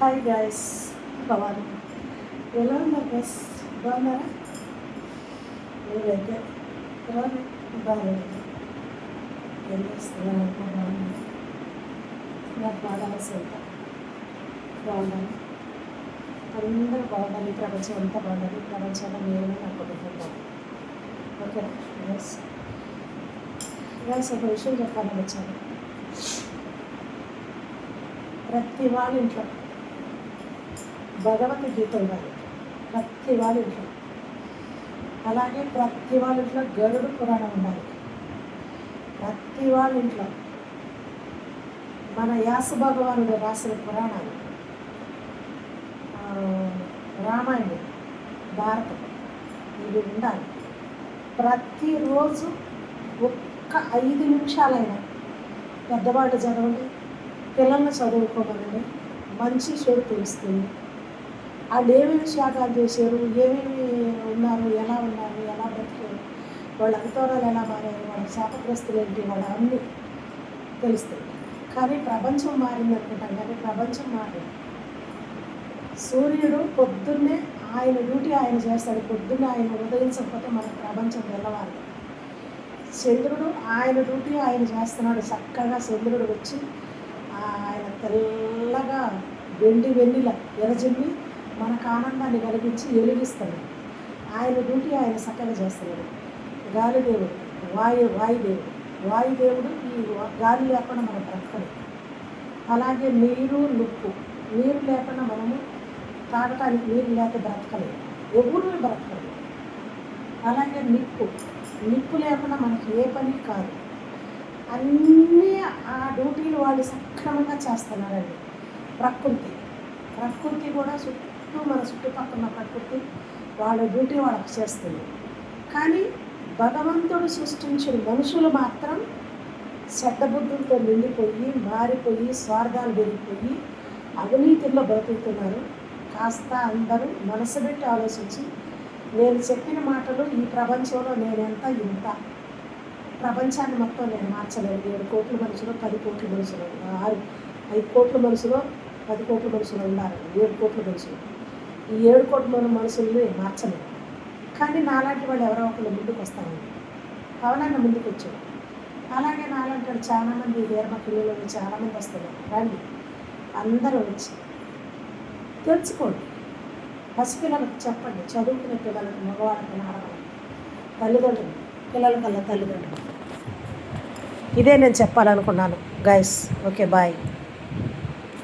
Hi guys, Bhavani ఎలా ఉన్నారు guys? బాగున్నారా? నేనైతే బాగున్నాను. ఏం చేస్తున్నాను బాగున్నాను. నాకు బాగా అవసరం బాగున్నాను. అందరూ బాగుండాలి, ప్రపంచం అంతా బాగుండాలి. ప్రపంచంలో నేను నా కుటుంబం బాగుంది. ఓకేనా గైస్? ఒక విషయం చెప్పాలని వచ్చాను. ప్రతి వాళ్ళ ఇంట్లో భగవద్గీత ఉండాలి, ప్రతి వాళ్ళ ఇంట్లో. అలాగే ప్రతి వాళ్ళ ఇంట్లో గరుడు పురాణం ఉండాలి, ప్రతి వాళ్ళ ఇంట్లో. మన వ్యాస భగవానుడు రాసిన పురాణాలు, రామాయణం, భారతం, ఇవి ఉండాలి. ప్రతిరోజు ఒక్క 5 నిమిషాలైనా పెద్దవాళ్ళు చదవండి, పిల్లల్ని చదువుకోమనండి. మంచి చెడు తెలుస్తుంది. వాళ్ళు ఏమేమి త్యాగాలు చేశారు, ఏమేమి ఉన్నారు, ఎలా బ్రతికారు, వాళ్ళ అంతరాలు ఎలా మారారు, వాళ్ళ శాపగ్రస్తులు ఏంటి, వాళ్ళ అన్నీ తెలుస్తాయి. కానీ ప్రపంచం మారింది అనుకుంటాం, కానీ ప్రపంచం మారింది. సూర్యుడు పొద్దున్నే ఆయన డ్యూటీ ఆయన చేస్తాడు, పొద్దున్నే ఆయన ఉదయించకపోతే మన ప్రపంచం వెళ్ళవాలి. చంద్రుడు ఆయన డ్యూటీ ఆయన చేస్తున్నాడు. చక్కగా చంద్రుడు వచ్చి ఆయన తెల్లగా వెన్నెల ఎరజిమ్మి మనకు ఆనందాన్ని కలిగించి వెలిగిస్తాడు. ఆయన డ్యూటీ ఆయన చక్కగా చేస్తున్నాడు. గాలిదేవుడు, వాయుదేవుడు ఈ గాలి లేకుండా మనం బ్రతకలేదు. అలాగే నీరు లేకుండా మనము తాగటానికి నీరు లేక బ్రతకలేదు, ఎవరు బ్రతకలేదు. అలాగే నిప్పు లేకుండా మనకి ఏ పని కాదు. అన్నీ ఆ డ్యూటీలు వాళ్ళు సక్రమంగా చేస్తున్నారండి. ప్రకృతి కూడా మన చుట్టుపక్కల ప్రకృతి వాళ్ళ డ్యూటీ వాళ్ళకి చేస్తుంది. కానీ భగవంతుడు సృష్టించిన మనుషులు మాత్రం శ్రద్ధబుద్ధులతో నిండిపోయి మారిపోయి స్వార్థాలు పెరిగిపోయి అవినీతిలో బ్రతుకుతున్నారు. కాస్త అందరూ మనసు పెట్టి ఆలోచించి, నేను చెప్పిన మాటలు ఈ ప్రపంచంలో నేనెంత ఇంత, ప్రపంచాన్ని మొత్తం నేను మార్చలేను. 7 కోట్ల మనుషులు, 10 కోట్ల మనుషులు, 5 కోట్ల మనుషులు, 10 కోట్ల మనుషులు ఉన్నారు. 7 కోట్ల మనుషులు. ఈ 7 కోట్ల మనుషుల్ని మార్చలేదు. కానీ నాలాంటి వాళ్ళు ఎవరో ఒకళ్ళు ముందుకు వస్తారండి. పవనాన్ని ముందుకు వచ్చాడు. అలాగే నాలాంటి వాళ్ళు చాలామంది హేర్మ పిల్లలు చాలామంది వస్తున్నారు. రండి, అందరూ వచ్చి తెలుసుకోండి. పసిపిల్లలకు చెప్పండి, చదువుకునే పిల్లలకు, మగవాళ్ళకి, ఆడవాళ్ళకి, తల్లిదండ్రులు, పిల్లల కల్లా తల్లిదండ్రులు. ఇదే నేను చెప్పాలనుకున్నాను గైస్. Okay, bye.